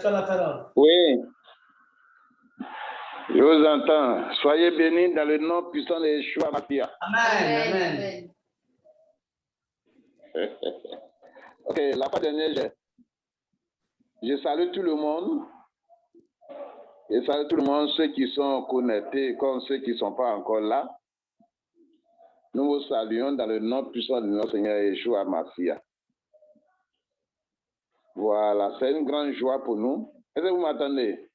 Tu as la parole. Oui, je vous entends. Soyez bénis dans le nom puissant de Yeshua Mashiach. Amen. Amen. Ok, la fois dernière, je salue tout le monde. Je salue tout le monde, ceux qui sont connectés comme ceux qui ne sont pas encore là. Nous vous saluons dans le nom puissant de notre Seigneur Yeshua Mashiach. Voilà, c'est une grande joie pour nous. Est-ce que vous m'entendez?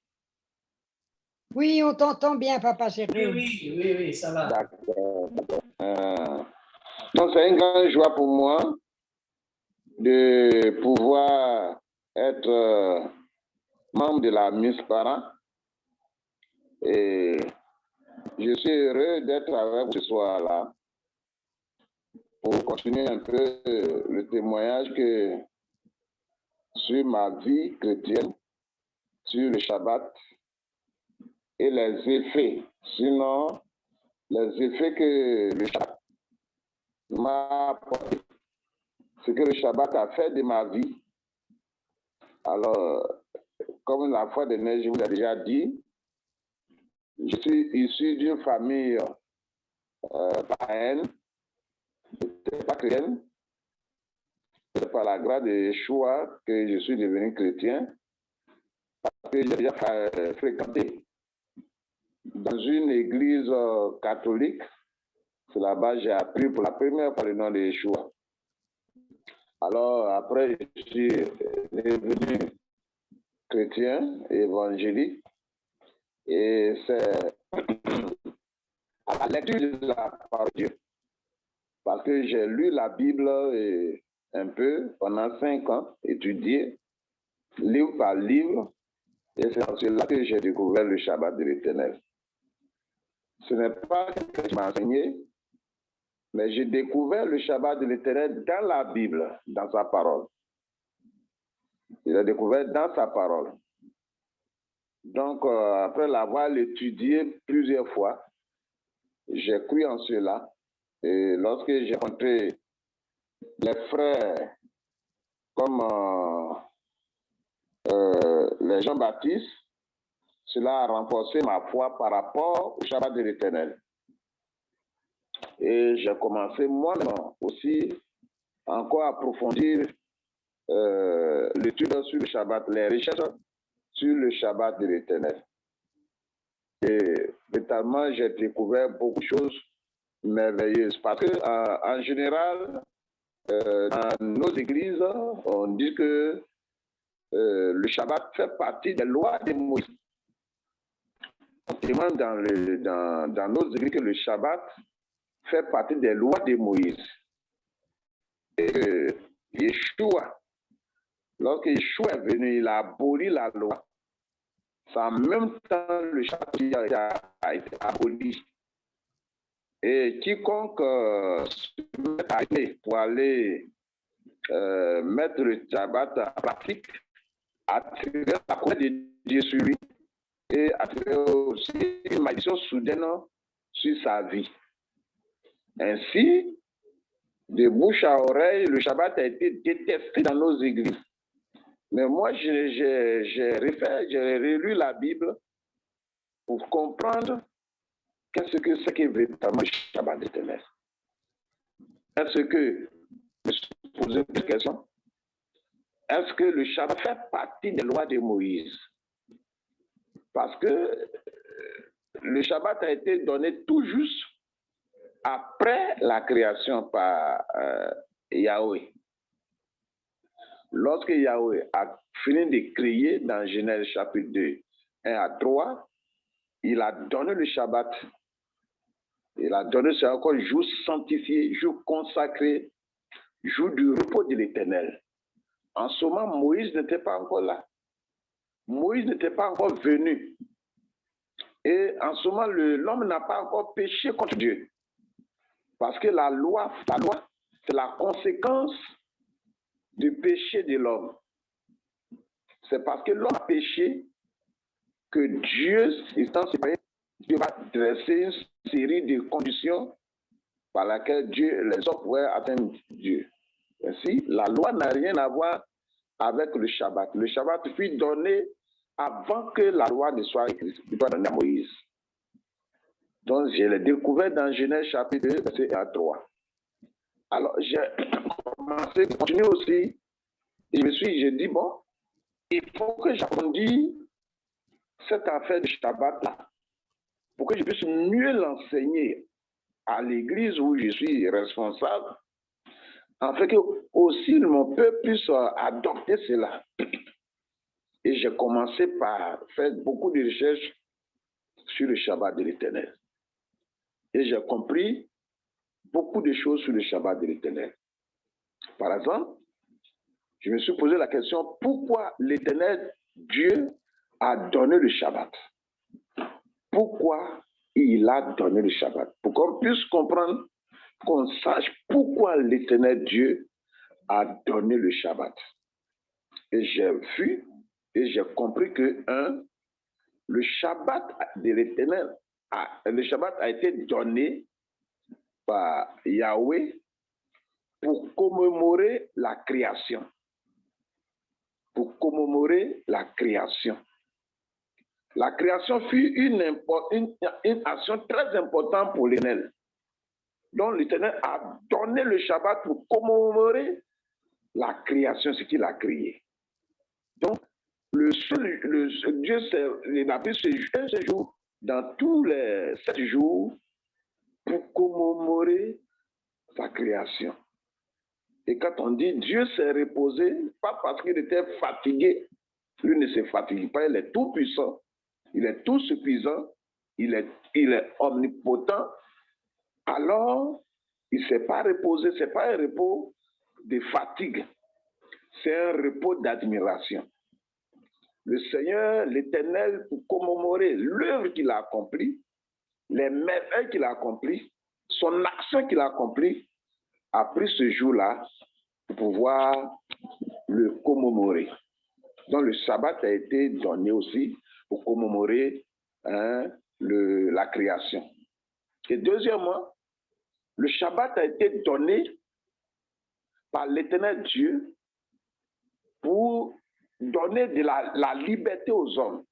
Oui, on t'entend bien, Papa chéri. Oui, ça va. D'accord. Donc, c'est une grande joie pour moi de pouvoir être membre de la Mispara. Et je suis heureux d'être avec vous ce soir-là pour continuer un peu le témoignage que sur ma vie chrétienne, sur le Shabbat et les effets, sinon les effets que le Shabbat m'a apporté, ce que le Shabbat a fait de ma vie. Alors, comme la fois dernière, je vous l'ai déjà dit, je suis issu d'une famille païenne, pas chrétienne. C'est par la grâce de Yeshua que je suis devenu chrétien, parce que j'ai déjà fréquenté dans une église catholique. C'est là-bas que j'ai appris pour la première fois le nom de Yeshua. Alors, après, je suis devenu chrétien, évangélique, et c'est à la lecture de la parole de Dieu. Parce que j'ai lu la Bible un peu pendant 5 ans, étudié, livre par livre, et c'est en cela que j'ai découvert le Shabbat de l'Éternel. Ce n'est pas que je m'ai enseigné, mais j'ai découvert le Shabbat de l'Éternel dans la Bible, dans sa parole. Je l'ai découvert dans sa parole. Donc, après l'avoir étudié plusieurs fois, j'ai cru en cela. Et lorsque j'ai rencontré les frères comme les Jean-Baptiste, cela a renforcé ma foi par rapport au Shabbat de l'Éternel. Et j'ai commencé moi-même aussi encore à approfondir l'étude sur le Shabbat, les recherches sur le Shabbat de l'Éternel. Et notamment, j'ai découvert beaucoup de choses merveilleuses. Parce que, en général, dans nos églises, on dit que le Shabbat fait partie des lois de Moïse. On demande dans nos églises que le Shabbat fait partie des lois de Moïse. Et Yeshua, lorsque Yeshua est venu, il a aboli la loi. C'est en même temps le Shabbat a été aboli. Et quiconque se met à aller pour aller mettre le Shabbat en pratique, attirer la colère de Dieu sur lui et attirer aussi une malédiction soudaine sur sa vie. Ainsi, de bouche à oreille, le Shabbat a été détesté dans nos églises. Mais moi, j'ai relu la Bible pour comprendre qu'est-ce que c'est que véritablement le Shabbat d'éternel. Est-ce que, je me suis posé une question, est-ce que le Shabbat fait partie des lois de Moïse? Parce que le Shabbat a été donné tout juste après la création par Yahweh. Lorsque Yahweh a fini de créer dans Genèse chapitre 2, 1 à 3, il a donné le Shabbat. Il a donné ce encore jour sanctifié, jour consacré, jour du repos de l'Éternel. En ce moment, Moïse n'était pas encore là. Moïse n'était pas encore venu. Et en ce moment, l'homme n'a pas encore péché contre Dieu. Parce que la loi, c'est la conséquence du péché de l'homme. C'est parce que l'homme a péché que Dieu, étant séparé, Dieu va dresser une série de conditions par lesquelles les hommes pourraient atteindre Dieu. Ainsi, la loi n'a rien à voir avec le Shabbat. Le Shabbat fut donné avant que la loi ne soit écrite, donnée à Moïse. Donc, je l'ai découvert dans Genèse chapitre 2, verset 1 à 3. Alors, j'ai commencé à continuer aussi. Et j'ai dit, bon, il faut que j'apprendisse cette affaire du Shabbat-là pour que je puisse mieux l'enseigner à l'église où je suis responsable, afin que aussi mon peuple puisse adopter cela. Et j'ai commencé par faire beaucoup de recherches sur le Shabbat de l'Éternel. Et j'ai compris beaucoup de choses sur le Shabbat de l'Éternel. Par exemple, je me suis posé la question, pourquoi l'Éternel Dieu a donné le Shabbat? Pourquoi il a donné le Shabbat? Pour qu'on puisse comprendre, qu'on sache pourquoi l'Éternel Dieu a donné le Shabbat. Et j'ai vu et j'ai compris que, le Shabbat de l'Éternel, le Shabbat a été donné par Yahweh pour commémorer la création. Pour commémorer la création. La création fut une action très importante pour l'Éternel. Donc l'Éternel a donné le Shabbat pour commémorer la création, ce qu'il a créé. Donc, Dieu il a pris ce jour dans tous les 7 jours pour commémorer sa création. Et quand on dit Dieu s'est reposé, pas parce qu'il était fatigué, lui ne se fatigue pas, il est tout puissant, il est tout suffisant, il est omnipotent, alors il ne s'est pas reposé, ce n'est pas un repos de fatigue, c'est un repos d'admiration. Le Seigneur, l'Éternel, pour commémorer l'œuvre qu'il a accomplie, les merveilles qu'il a accomplies, son action qu'il a accomplie, a pris ce jour-là pour pouvoir le commémorer. Donc le sabbat a été donné aussi pour commémorer la création. Et deuxièmement, le Shabbat a été donné par l'Éternel Dieu pour donner de la liberté aux hommes.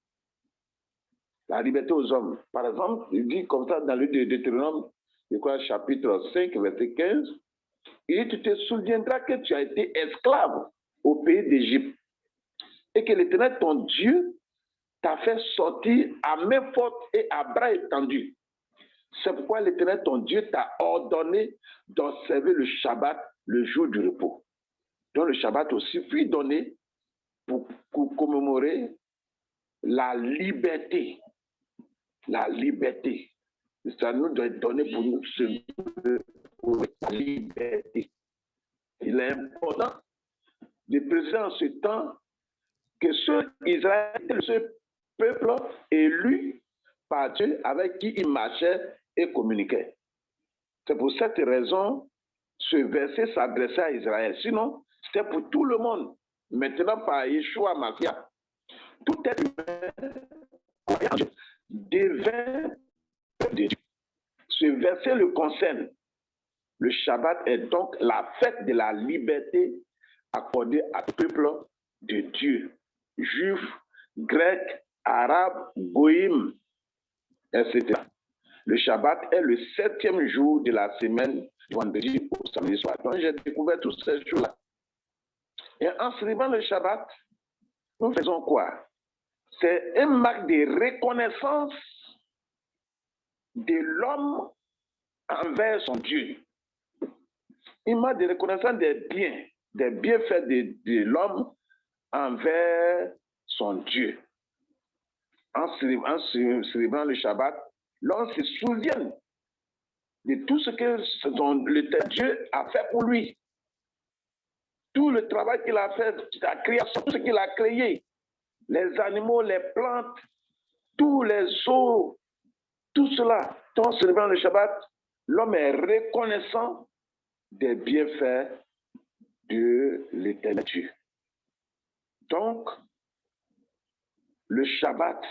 La liberté aux hommes. Par exemple, il dit comme ça dans le Deutéronome, je crois, chapitre 5, verset 15, et tu te souviendras que tu as été esclave au pays d'Égypte et que l'Éternel, ton Dieu, t'a fait sortir à main forte et à bras étendus. C'est pourquoi l'Éternel, ton Dieu, t'a ordonné d'observer le Shabbat, le jour du repos. Donc le Shabbat aussi fut donné pour commémorer la liberté. La liberté. Ça nous doit être donné pour nous, pour la liberté. Il est important de préciser en ce temps que Israël était le seul peuple élu par Dieu avec qui il marchait et communiquait. C'est pour cette raison ce verset s'adressait à Israël. Sinon, c'était pour tout le monde. Maintenant, par Yeshua Mashiach, tout être humain devint peuple de Dieu. Ce verset le concerne. Le Shabbat est donc la fête de la liberté accordée à tout peuple de Dieu. Juifs, grecs, arabes, goïms, etc. Le Shabbat est le 7e jour de la semaine, du vendredi au samedi soir. Donc j'ai découvert tous ces jours-là. Et en célébrant le Shabbat, nous faisons quoi? C'est un marque de reconnaissance de l'homme envers son Dieu. Une marque de reconnaissance des bienfaits de l'homme envers son Dieu. En célébrant le Shabbat, l'homme se souvient de tout ce que le Dieu a fait pour lui. Tout le travail qu'il a fait, la création, tout ce qu'il a créé, les animaux, les plantes, tous les eaux, tout cela. En célébrant le Shabbat, l'homme est reconnaissant des bienfaits de l'Éternel Dieu. Donc, le Shabbat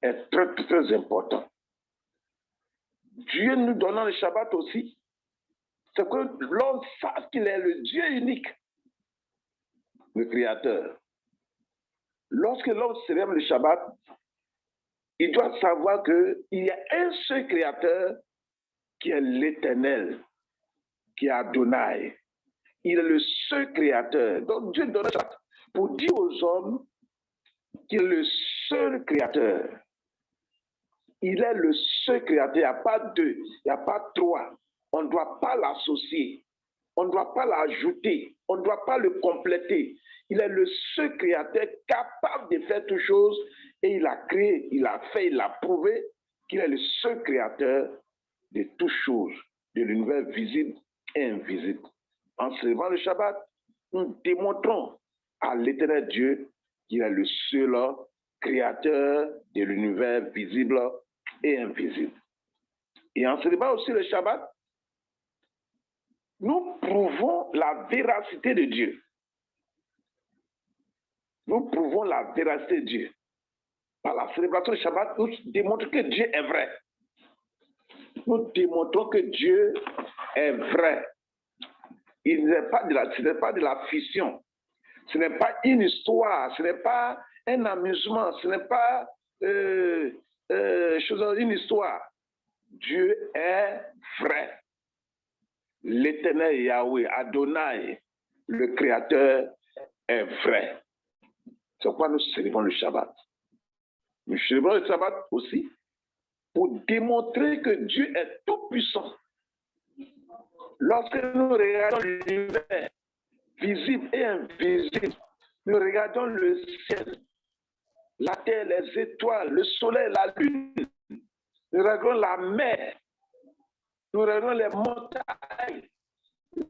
est très, très important. Dieu nous donnant le Shabbat aussi, c'est que l'homme sache qu'il est le Dieu unique. le Créateur. Lorsque l'homme célèbre le Shabbat, il doit savoir qu'il y a un seul Créateur qui est l'Éternel, qui est Adonai. Il est le seul Créateur. Donc Dieu donne ça pour dire aux hommes qu'il est le seul Créateur. Il est le seul Créateur. Il n'y a pas deux, il n'y a pas trois. On ne doit pas l'associer. On ne doit pas l'ajouter. On ne doit pas le compléter. Il est le seul Créateur capable de faire toutes choses. Et il a créé, il a fait, il a prouvé qu'il est le seul Créateur de toutes choses, de l'univers visible et invisible. En célébrant le Shabbat, nous démontrons à l'Éternel Dieu qu'il est le seul Créateur de l'univers visible et invisible. Et en célébrant aussi le Shabbat, nous prouvons la véracité de Dieu. Nous prouvons la véracité de Dieu. Par la célébration du Shabbat, nous démontrons que Dieu est vrai. Nous démontrons que Dieu est vrai. Ce n'est pas de la fiction. Ce n'est pas une histoire. Ce n'est pas un amusement. Ce n'est pas une histoire. Dieu est vrai. L'Éternel Yahweh, Adonai, le Créateur, est vrai. C'est pourquoi nous célébrons le Shabbat. Nous célébrons le Shabbat aussi pour démontrer que Dieu est tout-puissant. Lorsque nous regardons l'univers visible et invisible, nous regardons le ciel, la terre, les étoiles, le soleil, la lune, nous regardons la mer, nous regardons les montagnes,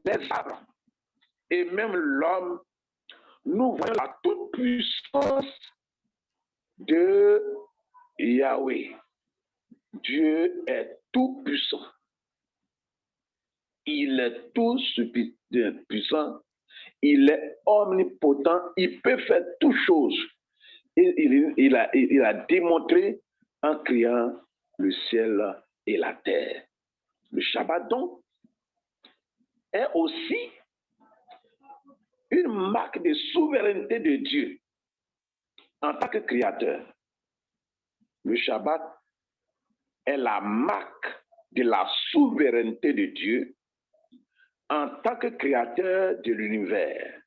les arbres et même l'homme, nous voyons la toute-puissance de Yahweh. Dieu est tout-puissant. Il est tout puissant. Il est omnipotent. Il peut faire toutes choses. Et il a démontré en créant le ciel et la terre. Le Shabbat, donc, est aussi une marque de souveraineté de Dieu en tant que créateur. Le Shabbat est la marque de la souveraineté de Dieu en tant que créateur de l'univers.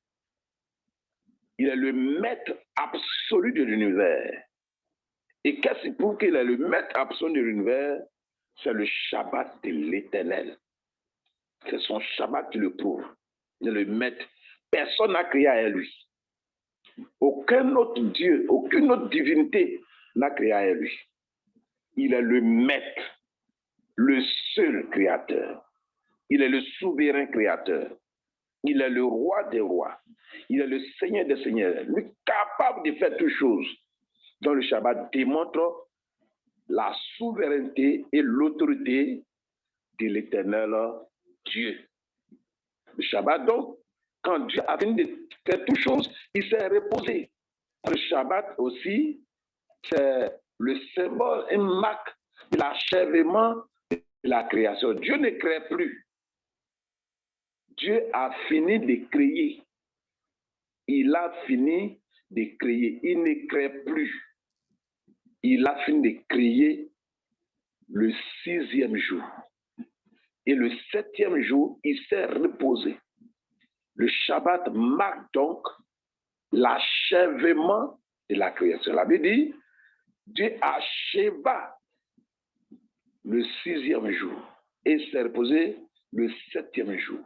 Il est le maître absolu de l'univers. Et qu'est-ce qui prouve qu'il est le maître absolu de l'univers? C'est le Shabbat de l'Éternel. C'est son Shabbat qui le prouve. Il est le maître. Personne n'a créé à lui. Aucun autre Dieu, aucune autre divinité n'a créé à lui. Il est le maître, le seul créateur. Il est le souverain créateur. Il est le roi des rois. Il est le Seigneur des seigneurs. Lui capable de faire toutes choses. Donc le Shabbat démontre la souveraineté et l'autorité de l'Éternel Dieu. Le Shabbat, donc, quand Dieu a fini de faire toutes choses, il s'est reposé. Le Shabbat aussi, c'est le symbole, une marque de l'achèvement de la création. Dieu ne crée plus. Dieu a fini de créer. Il a fini de créer. Il ne crée plus. Il a fini de créer le 6e jour. Et le 7e jour, il s'est reposé. Le Shabbat marque donc l'achèvement de la création. La Bible dit, Dieu acheva le 6e jour et s'est reposé le 7e jour.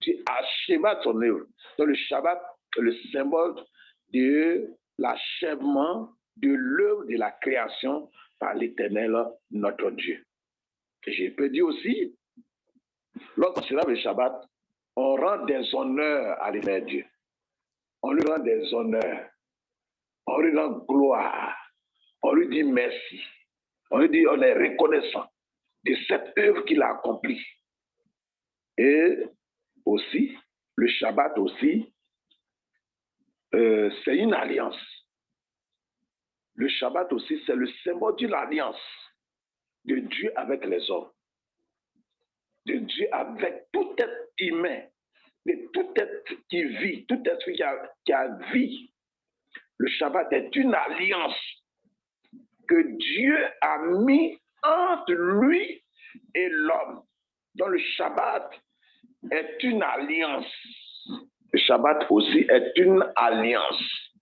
Dieu acheva son œuvre. Donc le Shabbat est le symbole de l'achèvement de l'œuvre de la création par l'Éternel, notre Dieu. Et je peux dire aussi, lorsqu'on célèbre le Shabbat, on rend des honneurs à l'Éternel Dieu. On lui rend des honneurs. On lui rend gloire. On lui dit merci. On lui dit on est reconnaissant de cette œuvre qu'il a accomplie. Et aussi, le Shabbat aussi, c'est une alliance. Le Shabbat aussi, c'est le symbole d'une alliance de Dieu avec les hommes. De Dieu avec tout être humain. de tout être qui vit, tout être qui a vie. Le Shabbat est une alliance que Dieu a mis entre lui et l'homme. Donc le Shabbat est une alliance. Le Shabbat aussi est une alliance.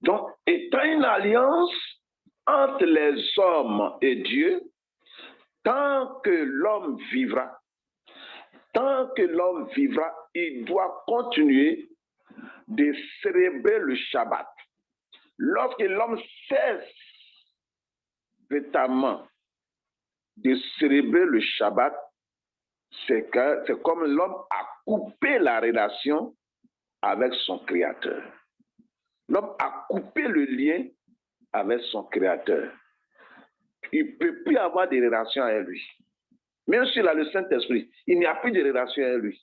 Donc, étant une alliance entre les hommes et Dieu, tant que l'homme vivra, il doit continuer de célébrer le Shabbat. Lorsque l'homme cesse véritablement de célébrer le Shabbat, c'est comme l'homme a coupé la relation avec son Créateur. L'homme a coupé le lien avec son Créateur. Il ne peut plus avoir de relation avec lui. Même s'il a le Saint-Esprit, il n'y a plus de relation avec lui.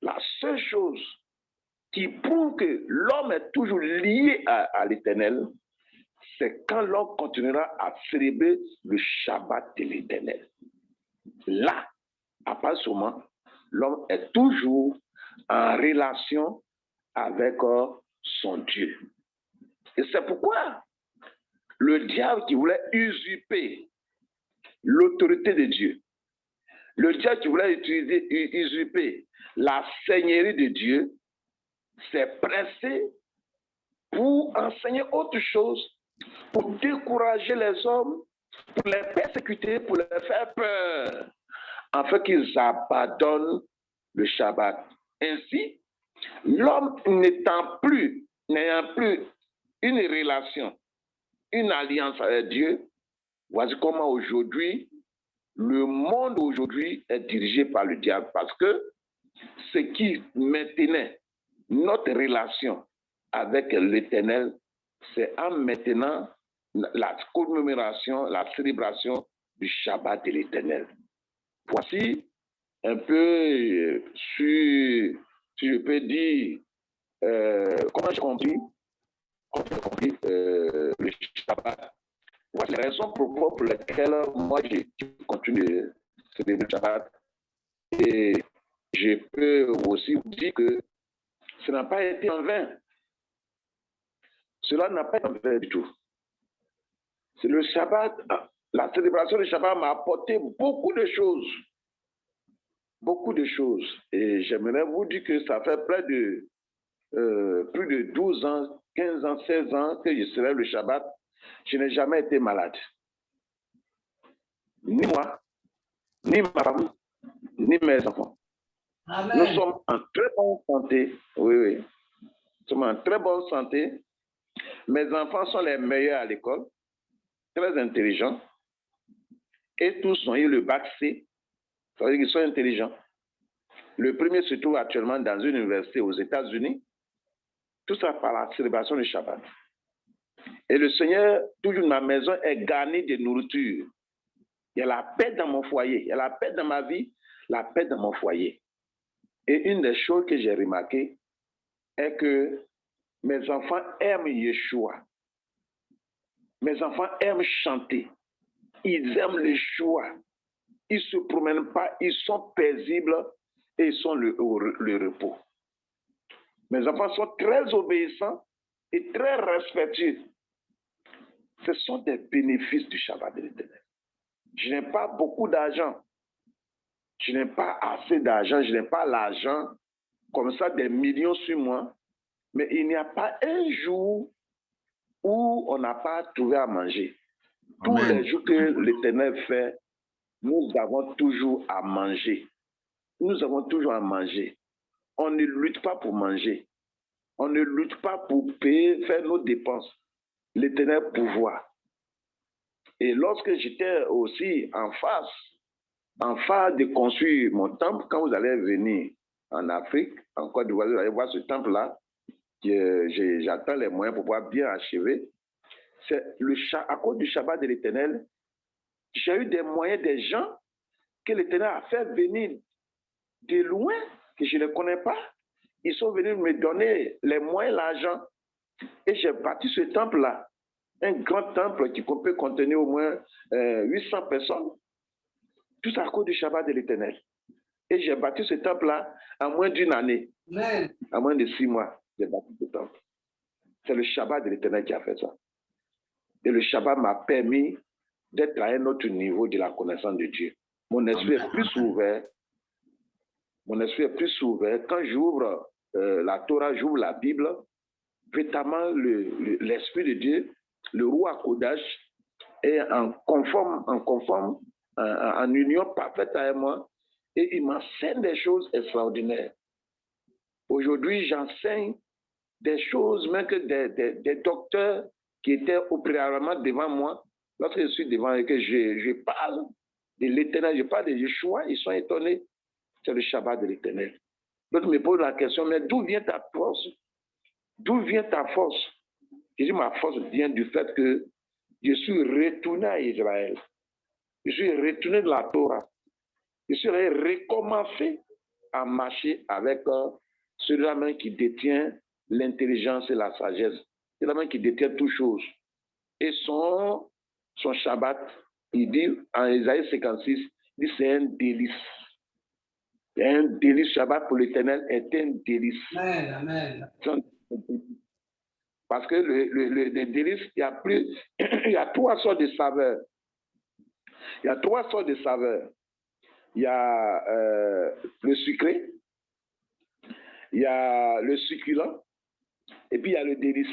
La seule chose qui prouve que l'homme est toujours lié à l'Éternel, c'est quand l'homme continuera à célébrer le Shabbat de l'Éternel. Là, à partir de ce moment, l'homme est toujours en relation avec son Dieu. Et c'est pourquoi le diable qui voulait usurper l'autorité de Dieu, le diable qui voulait usurper la seigneurie de Dieu, s'est pressé pour enseigner autre chose, pour décourager les hommes, pour les persécuter, pour les faire peur, afin qu'ils abandonnent le Shabbat. Ainsi, l'homme n'ayant plus une relation, une alliance avec Dieu, voici comment aujourd'hui, le monde aujourd'hui est dirigé par le diable, parce que ce qui maintenait notre relation avec l'Éternel, c'est en maintenant la commémoration, la célébration du Shabbat de l'Éternel. Voici un peu, si je peux dire, comment j'ai compris le Shabbat. Voici les raisons pour lesquelles moi j'ai continué de célébrer le Shabbat. Et je peux aussi vous dire que ce n'a pas été en vain. Cela n'a pas été en vain du tout. C'est le Shabbat, la célébration du Shabbat m'a apporté beaucoup de choses. Beaucoup de choses. Et j'aimerais vous dire que ça fait plus de 12 ans, 15 ans, 16 ans que je célèbre le Shabbat. Je n'ai jamais été malade. Ni moi, ni ma femme, ni mes enfants. Amen. Nous sommes en très bonne santé. Oui. Nous sommes en très bonne santé. Mes enfants sont les meilleurs à l'école, très intelligents. Et tous ont eu le bac C. Ça veut dire qu'ils sont intelligents. Le premier se trouve actuellement dans une université aux États-Unis. Tout ça par la célébration du Shabbat. Et le Seigneur, toujours ma maison est garnie de nourriture. Il y a la paix dans mon foyer. Il y a la paix dans ma vie, la paix dans mon foyer. Et une des choses que j'ai remarquées est que mes enfants aiment Yeshua. Mes enfants aiment chanter. Ils aiment Yeshua. Ils ne se promènent pas, ils sont paisibles et ils sont le repos. Mes enfants sont très obéissants et très respectueux. Ce sont des bénéfices du Shabbat de l'Éternel. Je n'ai pas beaucoup d'argent. Je n'ai pas assez d'argent. Je n'ai pas l'argent comme ça, des millions sur moi. Mais il n'y a pas un jour où on n'a pas trouvé à manger. Tous Amen. les jours que l'Éternel fait, nous avons toujours à manger. Nous avons toujours à manger. On ne lutte pas pour manger. On ne lutte pas pour payer, faire nos dépenses. L'Éternel pourvoit. Et lorsque j'étais aussi en phase de construire mon temple, quand vous allez venir en Afrique, en Côte d'Ivoire, vous allez voir ce temple-là, j'attends les moyens pour pouvoir bien achever. C'est à cause du Shabbat de l'Éternel, j'ai eu des moyens, des gens que l'Éternel a fait venir de loin, que je ne connais pas. Ils sont venus me donner les moyens, l'argent. Et j'ai bâti ce temple-là. Un grand temple qui peut contenir au moins 800 personnes. Tout ça à cause du Shabbat de l'Éternel. Et j'ai bâti ce temple-là en moins d'une année, Amen. en moins de 6 mois. J'ai bâti ce temple. C'est le Shabbat de l'Éternel qui a fait ça. Et le Shabbat m'a permis d'être à un autre niveau de la connaissance de Dieu. Mon esprit est plus ouvert. Mon esprit est plus ouvert. Quand j'ouvre la Torah, j'ouvre la Bible, véritablement l'Esprit de Dieu, le roi Kodash, est en union parfaite avec moi et il m'enseigne des choses extraordinaires. Aujourd'hui, j'enseigne des choses, même que des docteurs qui étaient au préalablement devant moi, lorsque je suis devant et que je parle de l'Éternel, je parle de Yeshua, ils sont étonnés. C'est le Shabbat de l'Éternel. L'autre me pose la question, mais d'où vient ta force? D'où vient ta force? Je dis, ma force vient du fait que je suis retourné à Israël. Je suis retourné de la Torah. Je suis recommencé à marcher avec celui-là même qui détient l'intelligence et la sagesse. C'est la main qui détient toutes choses. Et son Shabbat, il dit en Isaïe 56, il dit c'est un délice. C'est un délice. Shabbat pour l'Éternel est un délice. Amen. Amen. Parce que le délice, il y a 3 sortes de saveurs. Il y a 3 sortes de saveurs. Il y a le sucré, il y a le succulent, et puis il y a le délice.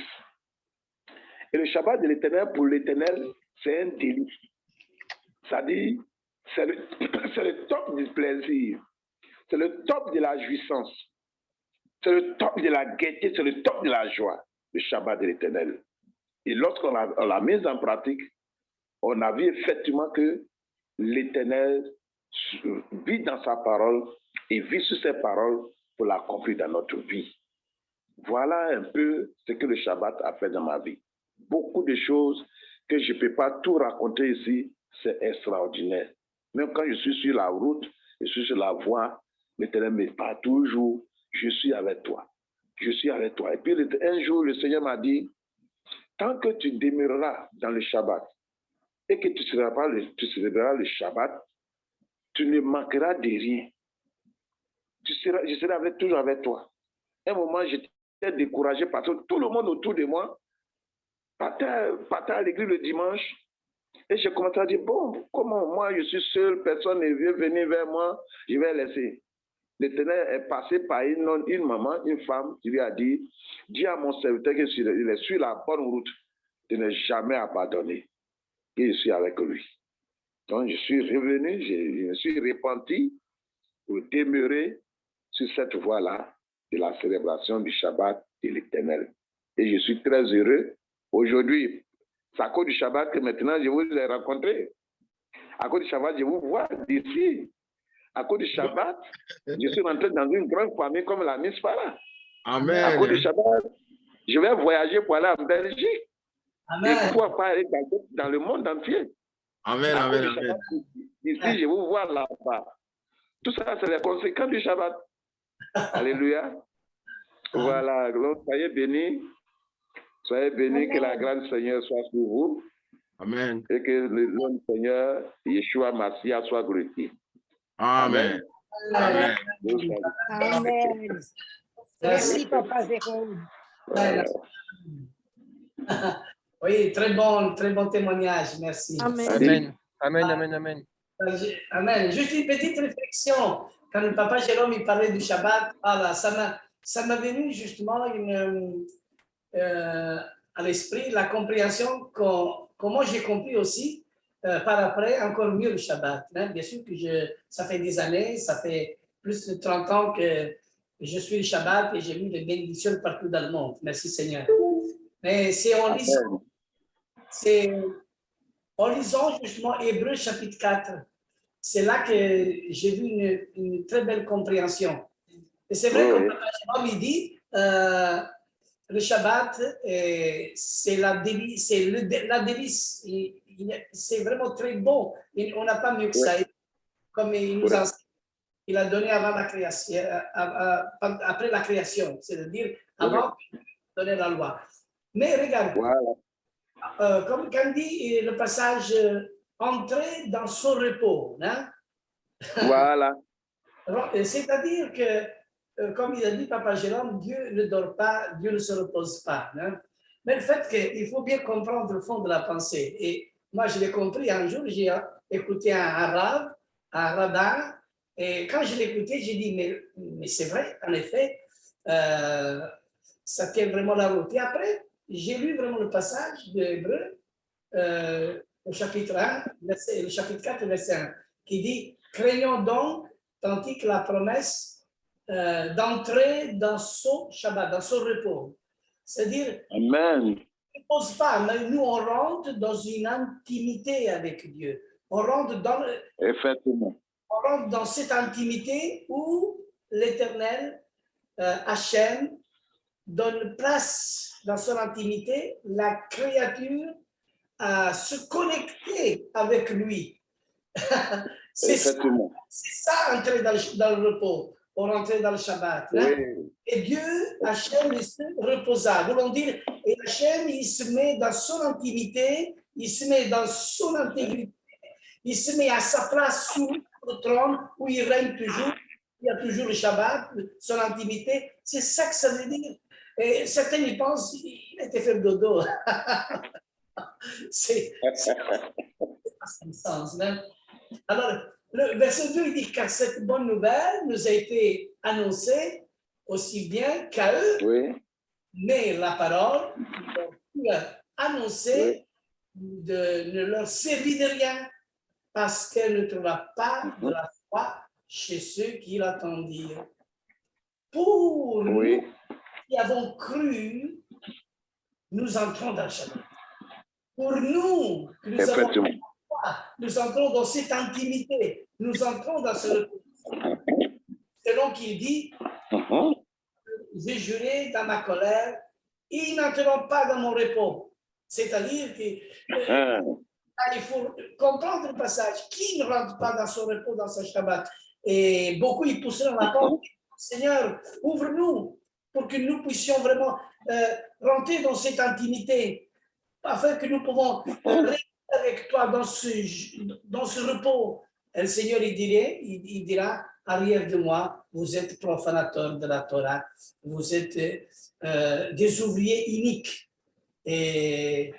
Et le Shabbat de l'Éternel, pour l'Éternel, c'est un délice. C'est-à-dire, c'est le top du plaisir. C'est le top de la jouissance. C'est le top de la gaieté, c'est le top de la joie, le Shabbat de l'Éternel. Et lorsqu'on l'a mise en pratique, on a vu effectivement que l'Éternel vit dans sa parole et vit sur ses paroles pour l'accomplir dans notre vie. Voilà un peu ce que le Shabbat a fait dans ma vie. Beaucoup de choses que je ne peux pas tout raconter ici, c'est extraordinaire. Même quand je suis sur la route, je suis sur la voie, l'Éternel me parle toujours, je suis avec toi. Je suis avec toi. Et puis un jour, le Seigneur m'a dit, tant que tu demeureras dans le Shabbat et que tu célébreras le Shabbat, tu ne manqueras de rien. Je serai toujours avec toi. À un moment, j'étais découragé parce que tout le monde autour de moi partait à l'église le dimanche. Et j'ai commencé à dire, bon, comment moi je suis seul, personne ne veut venir vers moi, je vais laisser. L'Éternel est passé par une maman, une femme, qui lui a dit, dis à mon serviteur qu'il est sur la bonne route, de ne jamais abandonner. Et je suis avec lui. Donc je suis revenu, je me suis repenti pour demeurer sur cette voie-là de la célébration du Shabbat de l'Éternel. Et je suis très heureux. Aujourd'hui, c'est à cause du Shabbat que maintenant je vous ai rencontré. À cause du Shabbat, je vous vois d'ici. À cause du Shabbat, je suis rentré dans une grande famille comme la Miss Farah. Amen. À cause du Shabbat, je vais voyager pour aller en Belgique. Amen. Et pourquoi pas aller dans le monde entier. Amen, À cause amen, du amen. Shabbat, ici, je vous vois là-bas. Tout ça, c'est les conséquences du Shabbat. Alléluia. Voilà, donc soyez bénis. Soyez bénis, que la grâce du Seigneur soit sur vous. Amen. Et que le nom du Seigneur, Yeshua Mashiach, soit glorifié. Amen. Amen. Amen. Merci, Papa Jérôme. Amen. Oui, très bon témoignage, merci. Amen. Amen. Amen, amen, amen. Amen. Juste une petite réflexion. Quand le papa Jérôme il parlait du Shabbat, voilà, ça m'a venu justement à l'esprit la compréhension comment j'ai compris aussi par après encore mieux le Shabbat. Hein. Bien sûr que ça fait des années, ça fait plus de 30 ans que je suis le Shabbat et j'ai vu des bénédictions partout dans le monde. Merci Seigneur. Mais c'est en lisant justement Hébreux chapitre 4, c'est là que j'ai vu une très belle compréhension. Et c'est vrai que Papa Jérôme, il dit, le Shabbat, c'est la délice. C'est vraiment très bon. Et on n'a pas mieux que ça. Comme il nous a, il a donné avant la création, après la création, c'est-à-dire avant de donner la loi. Mais regarde, comme quand dit le passage, entrer dans son repos. Hein? Voilà. C'est-à-dire que, comme il a dit Papa Jérôme, Dieu ne dort pas, Dieu ne se repose pas. Hein? Mais le fait qu'il faut bien comprendre le fond de la pensée. Et moi, je l'ai compris un jour, j'ai écouté un rabbin, et quand je l'ai écouté, j'ai dit, mais c'est vrai, en effet, ça tient vraiment la route. Et après, j'ai lu vraiment le passage de Hébreux, au chapitre 1, le chapitre 4, verset 1, qui dit « Craignons donc, tandis que la promesse d'entrer dans son Shabbat, dans son repos. » C'est-à-dire, Amen. on ne pose pas, mais nous, on rentre dans une intimité avec Dieu. On rentre Effectivement. on rentre dans cette intimité où l'Éternel, Hachem, donne place dans son intimité, la créature, à se connecter avec lui. C'est ça, entrer dans le repos, pour rentrer dans le Shabbat. Hein? Oui. Et Dieu, Hachem, il se reposa. Voulons dire, et Hachem, il se met dans son intimité, il se met dans son intégrité, il se met à sa place sous le trône où il règne toujours. Il y a toujours le Shabbat, son intimité. C'est ça que ça veut dire. Et certains y pensent qu'il était fait dodo. C'est pas son sens. Hein? Alors, le verset 2, il dit car cette bonne nouvelle nous a été annoncée aussi bien qu'à eux, oui. Mais la parole annoncée ne leur servit de rien parce qu'elle ne trouva pas de la foi chez ceux qui l'attendirent. Pour nous qui avons cru, nous entrons dans le Shabbat. Pour nous, nous avons foi, nous entrons dans cette intimité, nous entrons dans ce repos. C'est donc qu'il dit, j'ai juré dans ma colère, ils n'entreront pas dans mon repos. C'est-à-dire qu'il faut comprendre le passage. Qui ne rentre pas dans son repos, dans son Shabbat? Et beaucoup, ils pousseront la porte. Seigneur, ouvre-nous pour que nous puissions vraiment rentrer dans cette intimité, afin que nous pouvons rester avec toi dans ce repos. Et le Seigneur, il dira, arrière de moi, vous êtes profanateurs de la Torah, vous êtes des ouvriers iniques. Et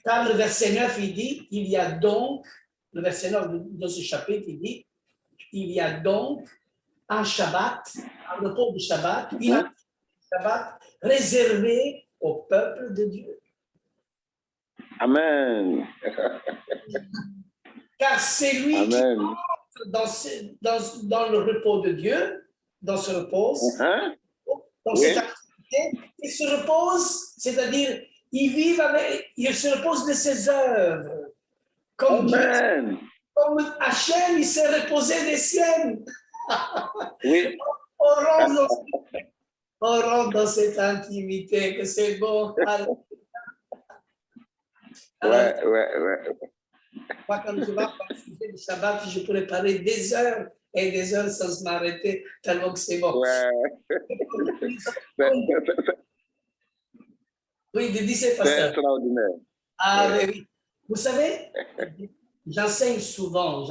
quand le verset 9, il dit, il y a donc, le verset 9 de ce chapitre, il dit, il y a donc un Shabbat, un repos du Shabbat, un Shabbat réservé au peuple de Dieu. Amen. Car c'est lui qui dans le repos de Dieu, dans ce repos, dans cette activité, il se repose, c'est-à-dire il se repose de ses œuvres. Comme Hachem, il s'est reposé des siennes. Oui. On rentre dans cette intimité, que c'est bon. Moi, quand je vais participer du Shabbat, je pourrais parler des heures et des heures sans m'arrêter, tellement que c'est bon. Oui, de 17 pasteurs. C'est extraordinaire. Ah, oui. Vous savez, j'enseigne souvent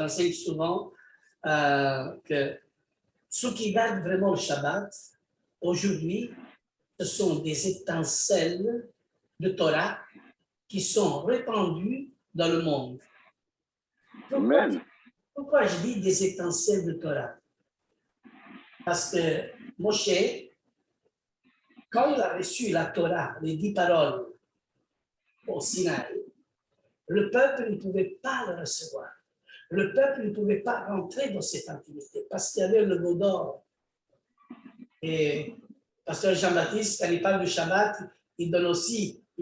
que ceux qui gardent vraiment le Shabbat, aujourd'hui, ce sont des étincelles de Torah qui sont répandues dans le monde. Pourquoi je dis des étincelles de Torah? Parce que Moshe, quand il a reçu la Torah, les 10 paroles au Sinaï, le peuple ne pouvait pas le recevoir. Le peuple ne pouvait pas rentrer dans cette intimité parce qu'il y avait le mot d'or. Et pasteur Jean-Baptiste, quand il parle du Shabbat, il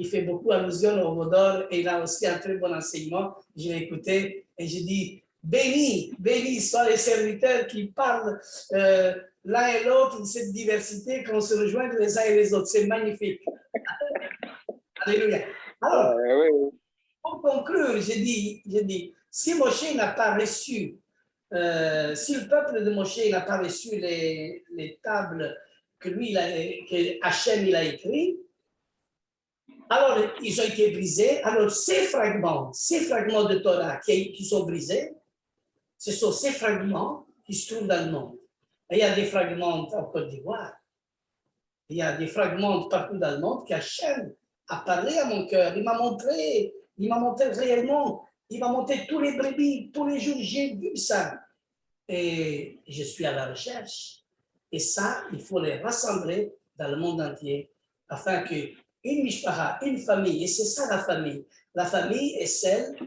fait beaucoup allusion au mot d'or et il a aussi un très bon enseignement. Je l'ai écouté et j'ai dit, béni soient les serviteurs qui parlent l'un et l'autre de cette diversité, qu'on se rejoigne les uns et les autres. C'est magnifique. Alléluia. Alors, pour conclure, j'ai dit, si Moshe n'a pas reçu, si le peuple de Moshe n'a pas reçu les tables que Hachem il a écrites, alors ils ont été brisés. Alors ces fragments de Torah qui sont brisés, ce sont ces fragments qui se trouvent dans le monde. Et il y a des fragments en Côte d'Ivoire. Il y a des fragments partout dans le monde qu'Hachem a parlé à mon cœur. Il m'a montré réellement. Il m'a montré tous les brebis, tous les jours, j'ai vu ça. Et je suis à la recherche. Et ça, il faut les rassembler dans le monde entier afin qu'une mishpaha, une famille, et c'est ça la famille. La famille est celle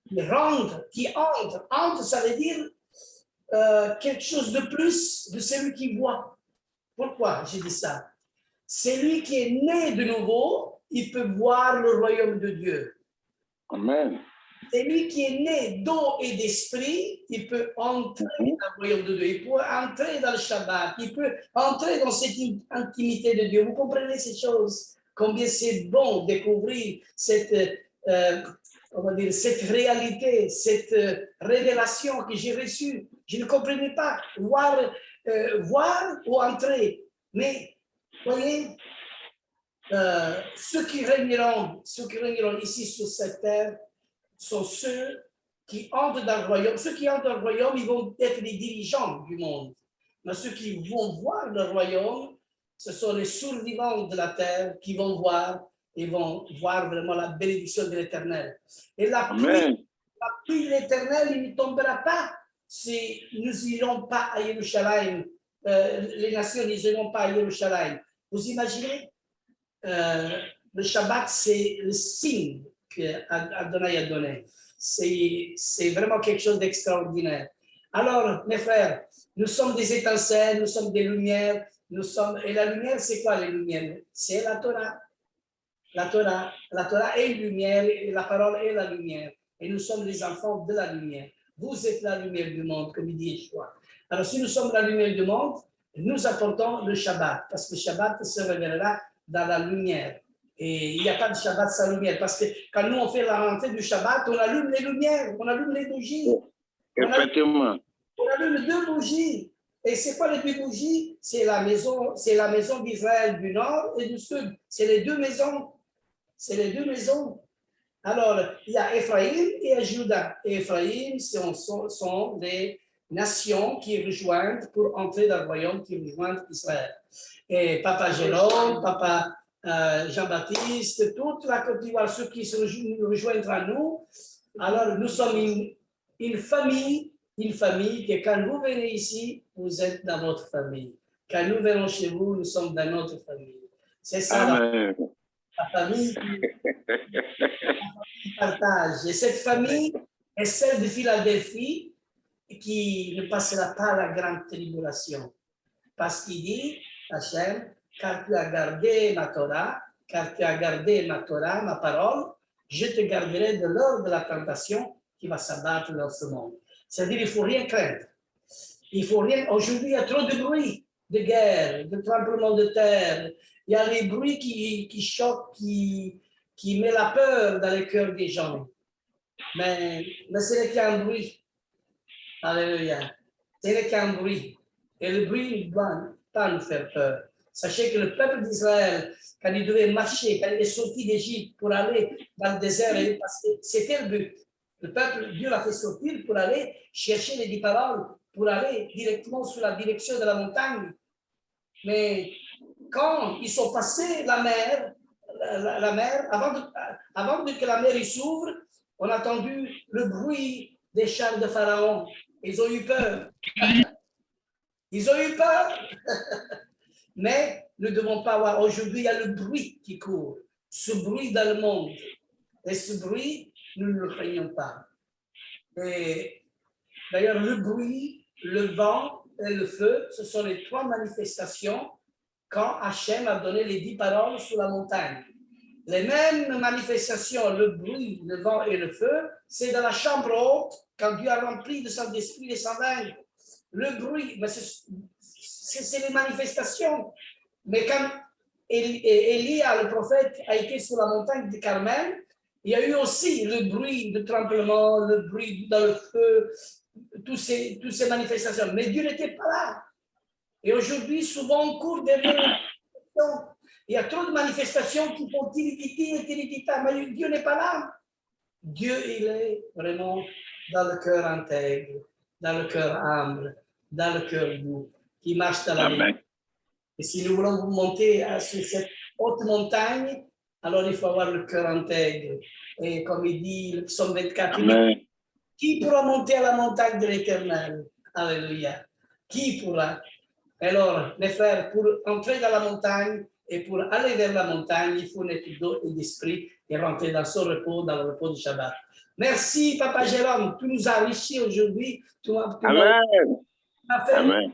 qui rentre, qui entre. Entre, ça veut dire quelque chose de plus de celui qui voit. Pourquoi j'ai dit ça? Celui qui est né de nouveau, il peut voir le royaume de Dieu. Amen. Celui qui est né d'eau et d'esprit, il peut entrer dans le royaume de Dieu, il peut entrer dans le Shabbat, il peut entrer dans cette intimité de Dieu. Vous comprenez ces choses? Combien c'est bon de découvrir cette, cette réalité, cette révélation que j'ai reçue. Je ne comprenais pas voir ou entrer. Mais, voyez, ceux qui régneront ici sur cette terre sont ceux qui entrent dans le royaume. Ceux qui entrent dans le royaume, ils vont être les dirigeants du monde. Mais ceux qui vont voir le royaume, ce sont les survivants de la terre qui vont voir et vont voir vraiment la bénédiction de l'Éternel. Et la pluie de l'Éternel, il ne tombera pas si nous n'irons pas à Jérusalem. Les nations n'iront pas à Jérusalem. Vous imaginez, le Shabbat, c'est le signe qu'Adonai a donné. C'est vraiment quelque chose d'extraordinaire. Alors, mes frères, nous sommes des étincelles, nous sommes des lumières, et la lumière, c'est quoi les lumières? C'est la Torah. La Torah est une lumière, et la parole est la lumière. Et nous sommes les enfants de la lumière. Vous êtes la lumière du monde, comme il dit Yeshua. Alors, si nous sommes la lumière du monde, nous apportons le Shabbat, parce que le Shabbat se révélera dans la lumière. Et il n'y a pas de Shabbat sans lumière, parce que quand nous on fait la rentrée du Shabbat, on allume les lumières, on allume les bougies. Effectivement. On allume 2 bougies. Et c'est quoi les 2 bougies? C'est la maison d'Israël du nord et du sud. C'est les 2 maisons. C'est les 2 maisons. Alors, il y a Ephraïm et Juda. Et Ephraïm sont des nations qui rejoignent pour entrer dans le royaume, qui rejoignent Israël. Et Papa Jérôme, Papa Jean-Baptiste, toute la Côte d'Ivoire, ceux qui se rejoignent à nous. Alors, nous sommes une famille que quand vous venez ici, vous êtes dans votre famille. Quand nous venons chez vous, nous sommes dans notre famille. C'est ça la famille qui partage. Et cette famille est celle de Philadelphie qui ne passera pas la grande tribulation. Parce qu'il dit, Hachem, car tu as gardé ma Torah, ma parole, je te garderai de l'heure de la tentation qui va s'abattre dans ce monde. C'est-à-dire qu'il ne faut rien craindre. Il faut rien. Aujourd'hui, il y a trop de bruit, de guerre, de tremblement de terre. Il y a les bruits qui choquent, qui met la peur dans les cœurs des gens. Mais ce n'est qu'un bruit. Alléluia. Ce n'est qu'un bruit. Et le bruit ne doit pas nous faire peur. Sachez que le peuple d'Israël, quand il devait marcher, quand il est sorti d'Égypte pour aller dans le désert, c'était le but. Le peuple, Dieu l'a fait sortir pour aller chercher les 10 paroles, pour aller directement sur la direction de la montagne. Mais quand ils sont passés la mer, avant que la mer s'ouvre, on a entendu le bruit des chars de Pharaon. Ils ont eu peur. Ils ont eu peur. Mais nous ne devons pas avoir. Aujourd'hui, il y a le bruit qui court. Ce bruit dans le monde. Et ce bruit, nous ne le craignons pas. Et d'ailleurs, le bruit, le vent et le feu, ce sont les 3 manifestations quand Hachem a donné les 10 paroles sur la montagne. Les mêmes manifestations, le bruit, le vent et le feu, c'est dans la chambre haute, quand Dieu a rempli de son esprit les 120. Le bruit, c'est les manifestations. Mais quand Élie, le prophète, a été sur la montagne de Carmel, il y a eu aussi le bruit de tremblement, le bruit dans le feu, toutes ces manifestations. Mais Dieu n'était pas là. Et aujourd'hui, souvent, on court derrière les manifestations. Il y a trop de manifestations qui font tiritita, mais Dieu n'est pas là. Dieu, il est vraiment dans le cœur intègre, dans le cœur humble, dans le cœur, vous, qui marche dans la vie. Amen. Et si nous voulons monter sur cette haute montagne, alors il faut avoir le cœur intègre. Et comme il dit le psaume 24, Amen. qui pourra monter à la montagne de l'Éternel? Alléluia. Qui pourra? Alors, les frères, pour entrer dans la montagne et pour aller vers la montagne, il faut naître d'eau et d'esprit et rentrer dans son repos, dans le repos du Shabbat. Merci, Papa Jérôme. Tu nous as enrichis aujourd'hui. Tu m'as Amen.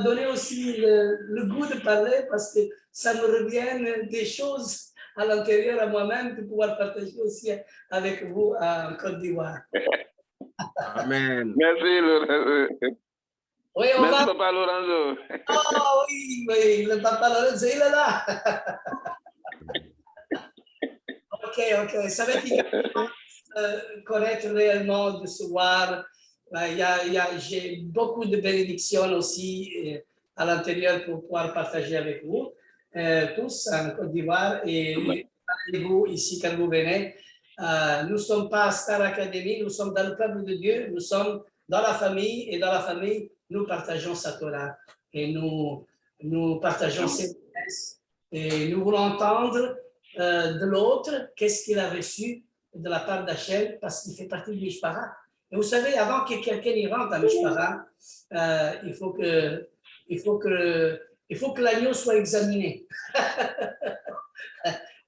donné aussi le goût de parler parce que ça me revient des choses à l'intérieur à moi-même de pouvoir partager aussi avec vous en Côte d'Ivoire. Amen. Merci, Lorenzo. Oui, on Merci, va. Papa Lorenzo. Oh oui, oui, le Papa Lorenzo, il est là. Ok. Ça va être connaître réellement, de se voir. J'ai beaucoup de bénédictions aussi à l'intérieur pour pouvoir partager avec vous tous en Côte d'Ivoire et avec vous ici quand vous venez. Nous ne sommes pas à Star Academy, nous sommes dans le peuple de Dieu, nous sommes dans la famille et dans la famille, nous partageons sa Torah et nous partageons ses promesses et nous voulons entendre de l'autre qu'est-ce qu'il a reçu de la part d'Hachem parce qu'il fait partie du Mishpara. Et vous savez, avant que quelqu'un y rentre à Mishpara, il faut que l'agneau soit examiné.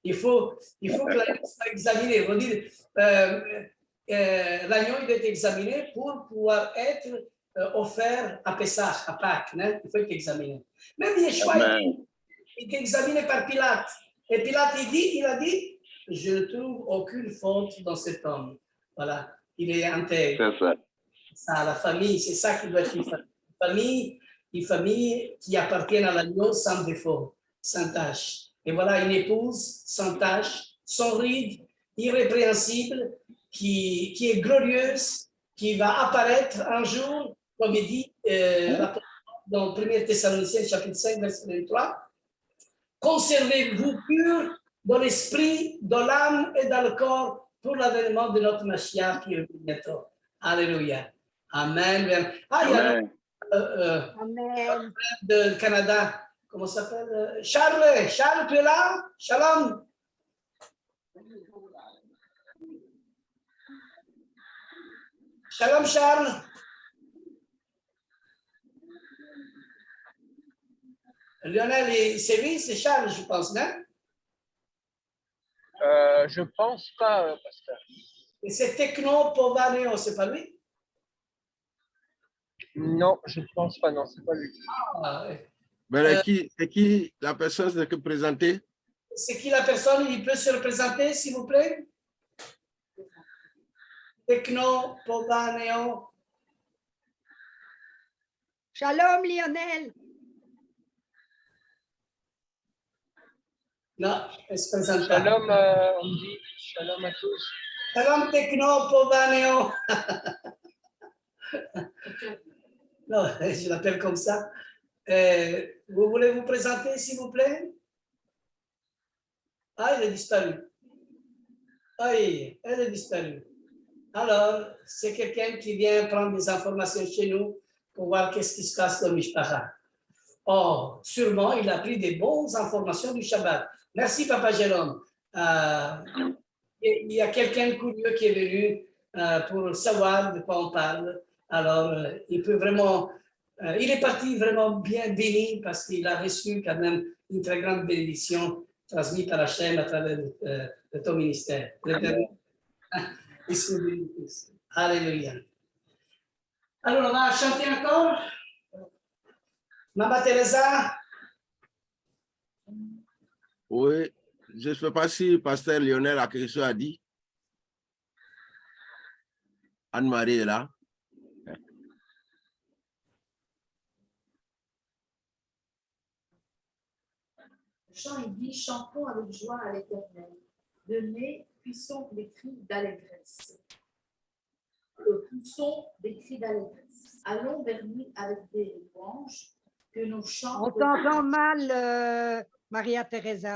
il faut que l'agneau soit examiné. On dit, l'agneau il est examiné pour pouvoir être offert à Pessah, à Pâques. Hein? Il faut être examiné. Même Yeshua, il est examiné par Pilate. Et Pilate, il a dit, je ne trouve aucune faute dans cet homme. Voilà, il est intègre. C'est ça. Ça, la famille, c'est ça qui doit être une famille qui appartient à l'agneau sans défaut, sans tâche. Et voilà une épouse sans tâche, sans ride, irrépréhensible, qui est glorieuse, qui va apparaître un jour, comme il dit dans 1 Thessaloniciens chapitre 5, verset 23. Conservez-vous purs dans l'esprit, dans l'âme et dans le corps pour l'avènement de notre Mashiach qui est bientôt. Alléluia. Amen. Ah, il y a Amen. de Canada. Comment ça s'appelle? Charles, tu es là? Shalom. Shalom, Charles. Lionel et Séville, c'est Charles, je pense, non? Je pense pas, pasteur. Et c'est Techno Povaneo, c'est pas lui? Non, je pense pas, non, c'est pas lui. Ah, ouais. Mais c'est qui la personne que présenter? C'est qui la personne? Il peut se représenter, s'il vous plaît? Techno Povaneo. Shalom, Lionel. Non, elle se présente pas. Shalom, on dit shalom à tous. Shalom Techno Povaneo. Non, je l'appelle comme ça. Vous voulez vous présenter, s'il vous plaît? Ah, il est disparu. Ah, oui, elle est disparue. Alors, c'est quelqu'un qui vient prendre des informations chez nous pour voir qu'est-ce qui se passe dans Mishpara. Oh, sûrement, il a pris des bonnes informations du Shabbat. Merci, Papa Jérôme. Il y a quelqu'un de curieux qui est venu pour savoir de quoi on parle. Alors, il peut vraiment... il est parti vraiment bien béni parce qu'il a reçu quand même une très grande bénédiction transmise par Hachem à travers de ton ministère. Alléluia. Alors, on va chanter encore. Maman Teresa. Oui, je ne sais pas si pasteur Lionel a quelque chose à dire. Anne-Marie est là. Le chant, il dit, chantons avec joie à l'Éternel. De nez, puissons des cris d'allégresse. Poussons des cris d'allégresse. Allons vers lui avec des louanges, que nos chants... On t'entend mal, Maria Teresa.